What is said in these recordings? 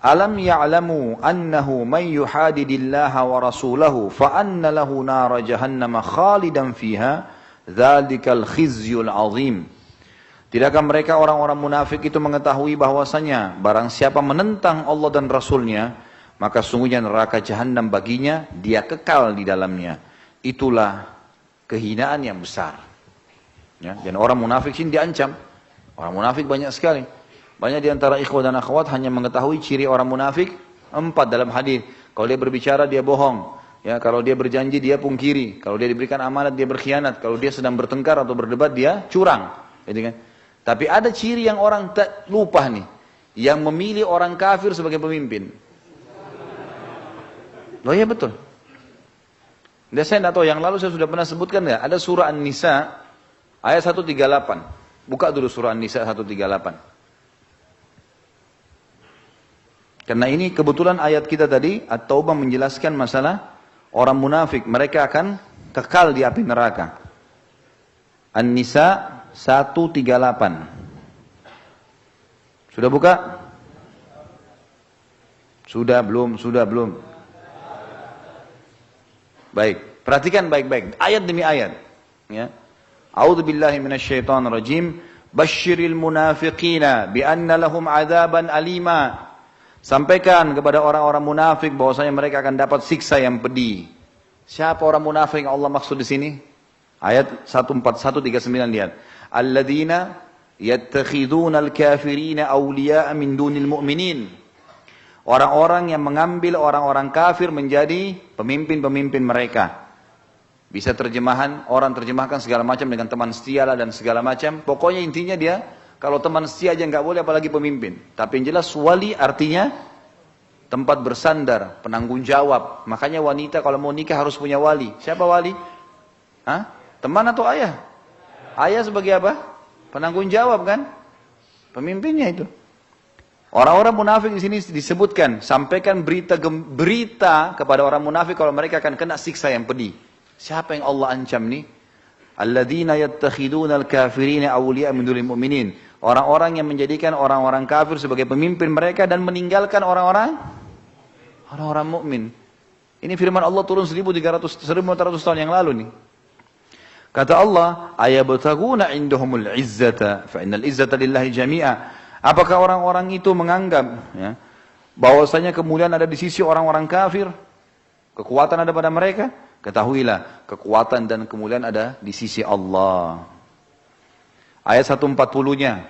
Alam ya'lamu annahu man yuhadidillaha wa rasulahu fa anna lahu nara jahannama khalidan fiha dzalikal khizyul azim. Tidakkah mereka orang-orang munafik itu mengetahui bahwasanya barang siapa menentang Allah dan Rasulnya, maka sungguhnya neraka jahanam baginya, dia kekal di dalamnya. Itulah kehinaan yang besar. Ya, dan orang munafik ini diancam. Orang munafik banyak sekali. Banyak di antara ikhwah dan akhwat hanya mengetahui ciri orang munafik 4 dalam hadis. Kalau dia berbicara dia bohong. Ya, kalau dia berjanji dia pungkiri. Kalau dia diberikan amanat dia berkhianat. Kalau dia sedang bertengkar atau berdebat dia curang. Gitu kan? Tapi ada ciri yang orang tak lupa nih. Yang memilih orang kafir sebagai pemimpin. Loh ya betul. Dan saya tidak tahu, yang lalu saya sudah pernah sebutkan ya. Ada surah An-Nisa ayat 138. Buka dulu surah An-Nisa 138. Karena ini kebetulan ayat kita tadi, At-Taubah menjelaskan masalah orang munafik. Mereka akan kekal di api neraka. An-Nisa 138. Sudah buka? Sudah belum? Sudah belum? Baik, perhatikan baik-baik. Ayat demi ayat. Ya. A'udzubillahi minasyaitonirrajim. Basyiril munafiqina bi'anna lahum 'adzaban alima. Sampaikan kepada orang-orang munafik bahwasanya mereka akan dapat siksa yang pedih. Siapa orang munafik yang Allah maksud di sini? Ayat 14139 lihat. Alladzina yattakhiduna al-kafirina awliya'a min dunil mu'minin. Orang-orang yang mengambil orang-orang kafir menjadi pemimpin-pemimpin mereka. Bisa terjemahan, orang terjemahkan segala macam dengan teman setia dan segala macam. Pokoknya intinya dia, kalau teman setia aja nggak boleh apalagi pemimpin. Tapi yang jelas wali artinya tempat bersandar, penanggung jawab. Makanya wanita kalau mau nikah harus punya wali. Siapa wali? Hah? Teman atau ayah? Ayah sebagai apa? Penanggung jawab kan? Pemimpinnya itu. Orang-orang munafik di sini disebutkan, sampaikan berita kepada orang munafik kalau mereka akan kena siksa yang pedih. Siapa yang Allah ancam nih? Alladzina yattakhiduna al-kafirina awliya min dunil mu'minin. Orang-orang yang menjadikan orang-orang kafir sebagai pemimpin mereka dan meninggalkan orang-orang mukmin. Ini firman Allah turun 1400 tahun yang lalu nih. Kata Allah, ayabtaguna indahumul izzata fa innal izzata lillahi jami'a. Apakah orang-orang itu menganggap ya, bahwasanya kemuliaan ada di sisi orang-orang kafir? Kekuatan ada pada mereka? Ketahuilah, kekuatan dan kemuliaan ada di sisi Allah. Ayat 140-nya.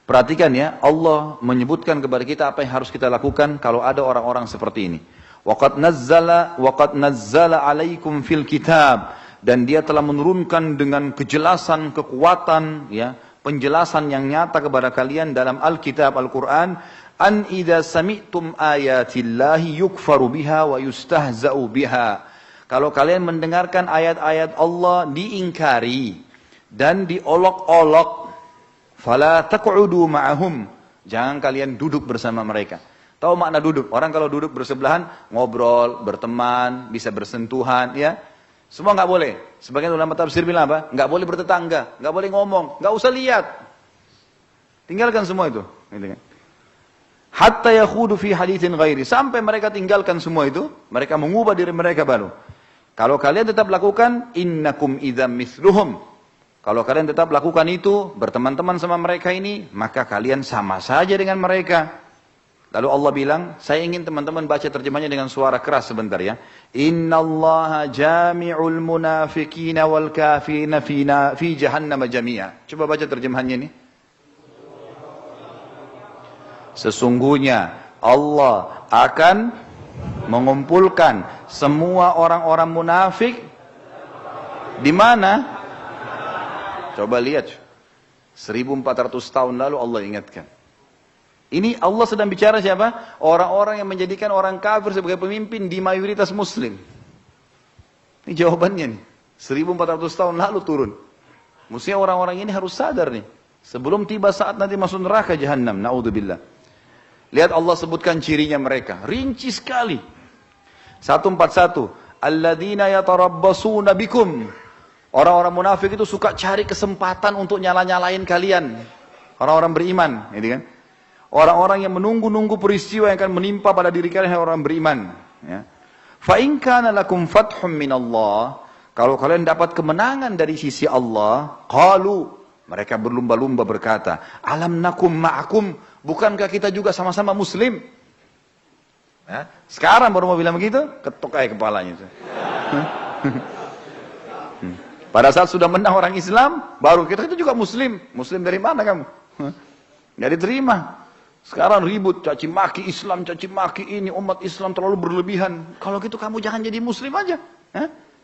Perhatikan ya, Allah menyebutkan kepada kita apa yang harus kita lakukan kalau ada orang-orang seperti ini. Waqad nazzala 'alaikum fil kitab, dan dia telah menurunkan dengan kejelasan, kekuatan ya, penjelasan yang nyata kepada kalian dalam Alkitab Al-Quran, an idza sami'tum ayatillahi yukfaru biha wa yustahza'u biha. Kalau kalian mendengarkan ayat-ayat Allah diingkari dan diolok-olok, fala taq'udu ma'ahum, jangan kalian duduk bersama mereka. Tahu makna duduk? Orang kalau duduk bersebelahan, ngobrol, berteman, bisa bersentuhan, ya. Semua nggak boleh. Sebagian ulama tafsir bilang apa? Nggak boleh bertetangga, nggak boleh ngomong, nggak usah lihat. Tinggalkan semua itu. Gitu kan? Hatta yakhudu fi haditsin ghairi. Sampai mereka tinggalkan semua itu, mereka mengubah diri mereka baru. Kalau kalian tetap lakukan, innakum idzam mithluhum. Kalau kalian tetap lakukan itu, berteman-teman sama mereka ini, maka kalian sama saja dengan mereka. Lalu Allah bilang, saya ingin teman-teman baca terjemahnya dengan suara keras sebentar ya. Innallaha jami'ul munafiqina wal kafirina fi jahannam jami'a. Coba baca terjemahannya ini. Sesungguhnya Allah akan mengumpulkan semua orang-orang munafik di mana? Coba lihat. 1400 tahun lalu Allah ingatkan. Ini Allah sedang bicara siapa? Orang-orang yang menjadikan orang kafir sebagai pemimpin di mayoritas muslim. Ini jawabannya nih. 1400 tahun lalu turun. Mestinya orang-orang ini harus sadar nih. Sebelum tiba saat nanti masuk neraka jahanam. Na'udzubillah. Lihat Allah sebutkan cirinya mereka. Rinci sekali. 141. Alladzina yatarabbasuna bikum. Orang-orang munafik itu suka cari kesempatan untuk nyala-nyalain kalian. Orang-orang beriman. Gitu kan? orang-orang yang menunggu-nunggu peristiwa yang akan menimpa pada diri kalian orang beriman. Ya. Fa in kana lakum fathum minallah, kalau kalian dapat kemenangan dari sisi Allah, qalu, mereka berlumba-lumba berkata, alam nakum ma'akum, bukankah kita juga sama-sama muslim? Ya. Sekarang baru mau bilang begitu, ketok aja kepalanya. Pada saat sudah menang orang Islam, baru kita itu juga muslim. Muslim dari mana kamu? Nggak diterima. Sekarang ribut, caci maki Islam, caci maki ini, umat Islam terlalu berlebihan. Kalau gitu kamu jangan jadi muslim aja.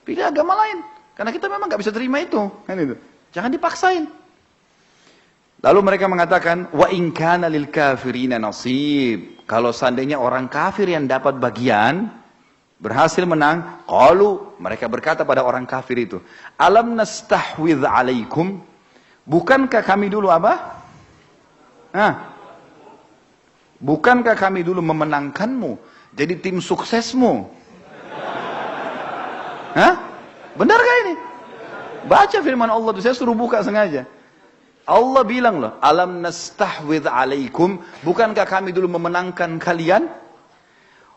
Pilih agama lain. Karena kita memang nggak bisa terima itu. Kan itu. Jangan dipaksain. Lalu mereka mengatakan, wa in kana lil kafirina nasib. Kalau seandainya orang kafir yang dapat bagian, berhasil menang, qalu, mereka berkata pada orang kafir itu, alam nastahwidh alaikum, bukankah kami dulu apa? Bukankah kami dulu memenangkanmu, jadi tim suksesmu? Benarkah ini? Baca firman Allah itu, saya suruh buka sengaja. Allah bilang loh, alam nastahwidh alaikum, bukankah kami dulu memenangkan kalian?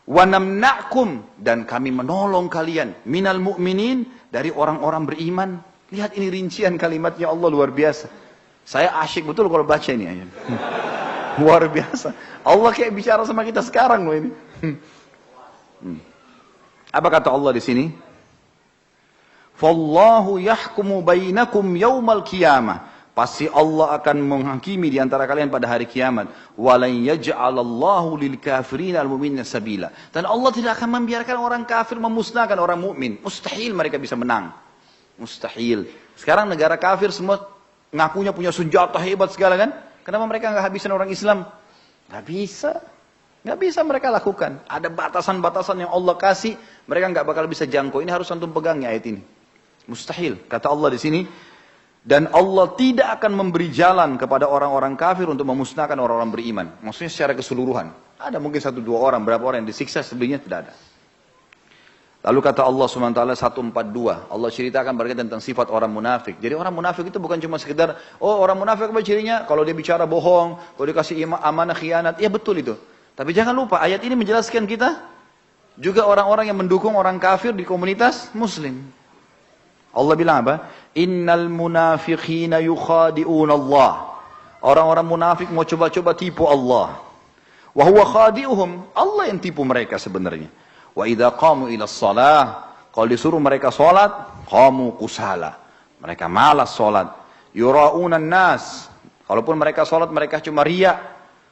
Wa namna'kum, dan kami menolong kalian, minal mu'minin, dari orang-orang beriman. Lihat ini rincian kalimatnya Allah luar biasa. Saya asyik betul kalau baca ini ayat. Luar biasa. Allah kayak bicara sama kita sekarang loh ini. Apa kata Allah di sini? Fallahu yahkumu bainakum yaumal qiyamah. Pasti Allah akan menghakimi di antara kalian pada hari kiamat. Walan yaj'alallahu lil kafirina al mu'minina sabila. Dan Allah tidak akan membiarkan orang kafir memusnahkan orang mukmin. Mustahil mereka bisa menang. Mustahil. Sekarang negara kafir semua ngakunya punya senjata hebat segala kan? Kenapa mereka nggak habisin orang Islam? Nggak bisa. Nggak bisa mereka lakukan. Ada batasan-batasan yang Allah kasih, mereka nggak bakal bisa jangkau. Ini harus antum pegangnya ayat ini. Mustahil. Kata Allah di sini. Dan Allah tidak akan memberi jalan kepada orang-orang kafir untuk memusnahkan orang-orang beriman. Maksudnya secara keseluruhan. Ada mungkin 1-2 orang, berapa orang yang disiksa, sebenarnya tidak ada. Lalu kata Allah SWT 142, Allah ceritakan berkaitan tentang sifat orang munafik. Jadi orang munafik itu bukan cuma sekedar, oh orang munafik apa cirinya? Kalau dia bicara bohong, kalau dia kasih amanah khianat, ya betul itu. Tapi jangan lupa, ayat ini menjelaskan kita, juga orang-orang yang mendukung orang kafir di komunitas muslim. Allah bilang apa? Innal munafiqina yukhadi'un Allah. Orang-orang munafik mau coba-coba tipu Allah. Wa huwa khadi'uhum. Allah yang tipu mereka sebenarnya. Wa idza qamu ila shalah, kalau disuruh mereka salat, qamu kusala. Mereka malas salat. Yura'unan nas. Kalaupun mereka salat, mereka cuma riya.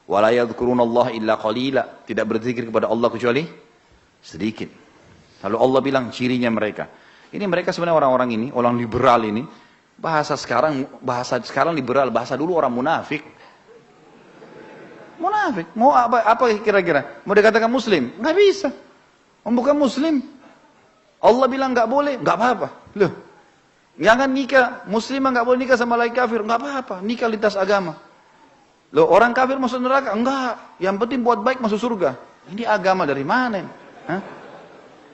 Wa la yadhkurunallaha illa qalila. Tidak berzikir kepada Allah kecuali sedikit. Lalu Allah bilang cirinya mereka. Ini mereka sebenarnya orang-orang ini, orang liberal ini, bahasa sekarang liberal, bahasa dulu orang munafik. Munafik, mau apa kira-kira? Mau dikatakan muslim? Nggak bisa. Bukan muslim. Allah bilang nggak boleh, nggak apa-apa. Loh, jangan nikah, muslim nggak boleh nikah sama laki kafir, nggak apa-apa. Nikah lintas agama. Loh, orang kafir masuk neraka? Enggak. Yang penting buat baik masuk surga. Ini agama dari mana?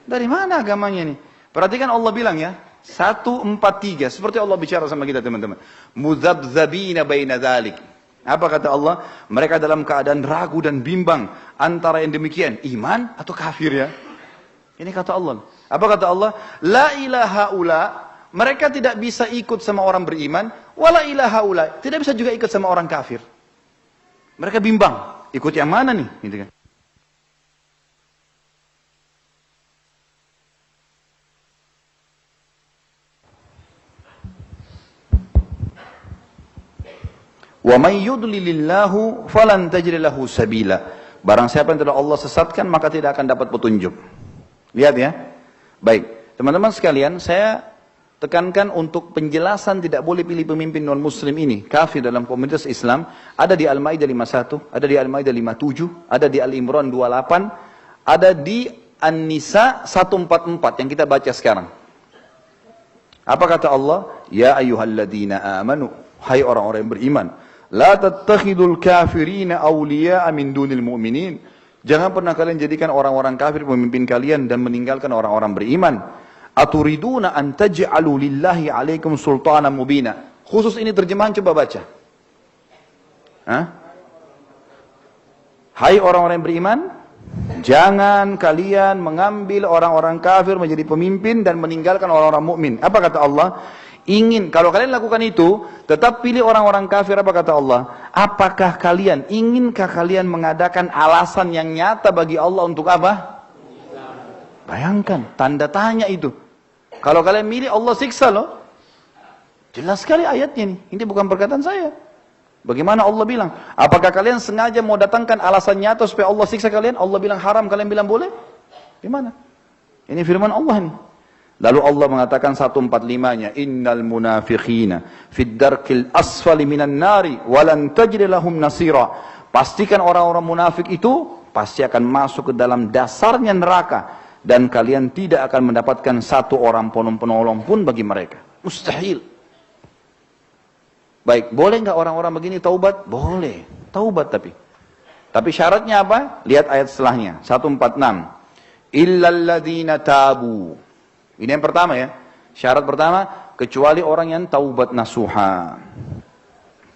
Dari mana agamanya ini? Perhatikan Allah bilang ya, 143, seperti Allah bicara sama kita teman-teman. Mudzabzabina baina dzalik. Apa kata Allah? Mereka dalam keadaan ragu dan bimbang antara yang demikian, iman atau kafir ya. Ini kata Allah. Apa kata Allah? La ilaha ula, mereka tidak bisa ikut sama orang beriman, wala ilaha ula, tidak bisa juga ikut sama orang kafir. Mereka bimbang, ikut yang mana nih? Gitu kan. Wa may yudlilillahu falan tajid lahu sabila. Barang siapa yang telah Allah sesatkan maka tidak akan dapat petunjuk. Lihat ya. Baik, teman-teman sekalian, saya tekankan untuk penjelasan tidak boleh pilih pemimpin non muslim ini, kafir dalam komunitas Islam, ada di Al-Maidah 51, ada di Al-Maidah 57, ada di Al-Imran 28, ada di An-Nisa 144 yang kita baca sekarang. Apa kata Allah? Ya ayyuhalladzina amanu, hai orang-orang yang beriman, la tattakhidul kafirina awliya'a min dunil mu'minin. Jangan pernah kalian jadikan orang-orang kafir pemimpin kalian dan meninggalkan orang-orang beriman. Aturiduna an taj'alu lillahi 'alaikum sultanan mubina. Khusus ini terjemahan coba baca. Hai orang-orang yang beriman, jangan kalian mengambil orang-orang kafir menjadi pemimpin dan meninggalkan orang-orang mukmin. Apa kata Allah? Kalau kalian lakukan itu, tetap pilih orang-orang kafir. Apa kata Allah? Inginkah kalian mengadakan alasan yang nyata bagi Allah untuk apa? Bayangkan, tanda tanya itu. Kalau kalian milih, Allah siksa loh. Jelas sekali ayatnya nih. Ini bukan perkataan saya. Bagaimana Allah bilang? Apakah kalian sengaja mau datangkan alasan nyata supaya Allah siksa kalian? Allah bilang haram, kalian bilang boleh? Gimana? Ini firman Allah nih. Lalu Allah mengatakan 145-nya, Innal munafiqina fid darkil asfali minan nari walan tajid lahum nasira. Pastikan orang-orang munafik itu pasti akan masuk ke dalam dasarnya neraka dan kalian tidak akan mendapatkan satu orang penolong pun bagi mereka. Mustahil. Baik, boleh enggak orang-orang begini taubat? Boleh. Taubat tapi syaratnya apa? Lihat ayat setelahnya, 146. Illal ladzina tabu. Ini yang pertama ya. Syarat pertama, kecuali orang yang taubat nasuha.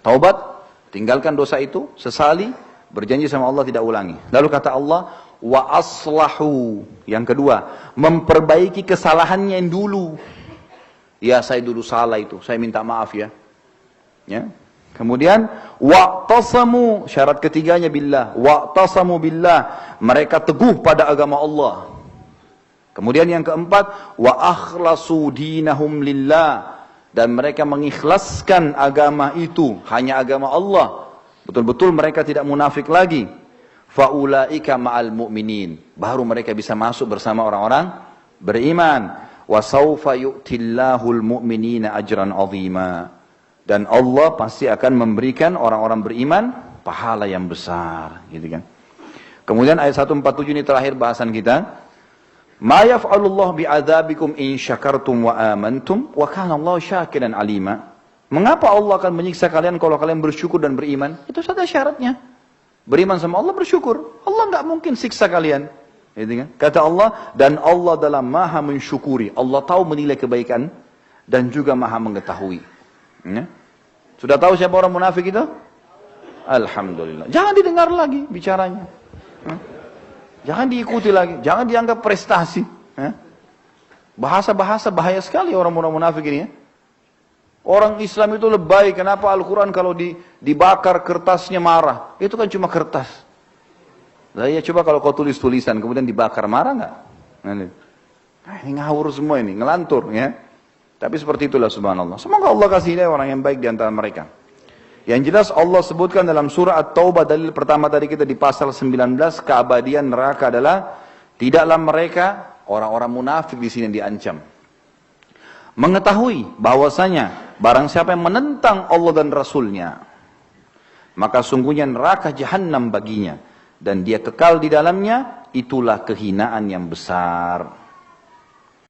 Taubat, tinggalkan dosa itu, sesali, berjanji sama Allah tidak ulangi. Lalu kata Allah, wa aslahu. Yang kedua, memperbaiki kesalahannya yang dulu. Ya, saya dulu salah itu, saya minta maaf ya. Ya. Kemudian wa'tasamu, syarat ketiganya billah, wa'tasamu billah, mereka teguh pada agama Allah. Kemudian yang keempat, wa akhlasu dinahum lillah, dan mereka mengikhlaskan agama itu hanya agama Allah. Betul-betul mereka tidak munafik lagi. Faulaika ma'al mu'minin, baru mereka bisa masuk bersama orang-orang beriman. Wa saufa yu'tillahul mu'minina ajran 'azima. Dan Allah pasti akan memberikan orang-orang beriman pahala yang besar, gitu kan. Kemudian ayat 147 ini terakhir bahasan kita. Ma yaf'alullah bi'adzabikum in syakartum wa amantum wa kana Allah syakiran alima. Mengapa Allah akan menyiksa kalian kalau kalian bersyukur dan beriman? Itu saja syaratnya. Beriman sama Allah, bersyukur. Allah enggak mungkin siksa kalian. Gitu kan? Kata Allah, dan Allah dalam Maha mensyukuri. Allah tahu menilai kebaikan dan juga Maha mengetahui. Ya? Sudah tahu siapa orang munafik itu? Alhamdulillah. Jangan didengar lagi bicaranya. Jangan diikuti lagi. Jangan dianggap prestasi. Bahasa-bahasa bahaya sekali orang munafik ini ya. Orang Islam itu lebay. Kenapa Al-Quran kalau dibakar kertasnya marah? Itu kan cuma kertas. Nah, ya coba kalau kau tulis tulisan kemudian dibakar, marah nggak? Ini ngawur semua ini, ngelantur ya. Tapi seperti itulah subhanallah. Semoga Allah kasih hidayah orang yang baik di antara mereka. Yang jelas Allah sebutkan dalam surah At-Taubah, dalil pertama tadi kita di pasal 19, keabadian neraka adalah tidaklah mereka orang-orang munafik di sini diancam. Mengetahui bahwasanya barang siapa yang menentang Allah dan Rasulnya, maka sungguhnya neraka jahanam baginya dan dia kekal di dalamnya, itulah kehinaan yang besar.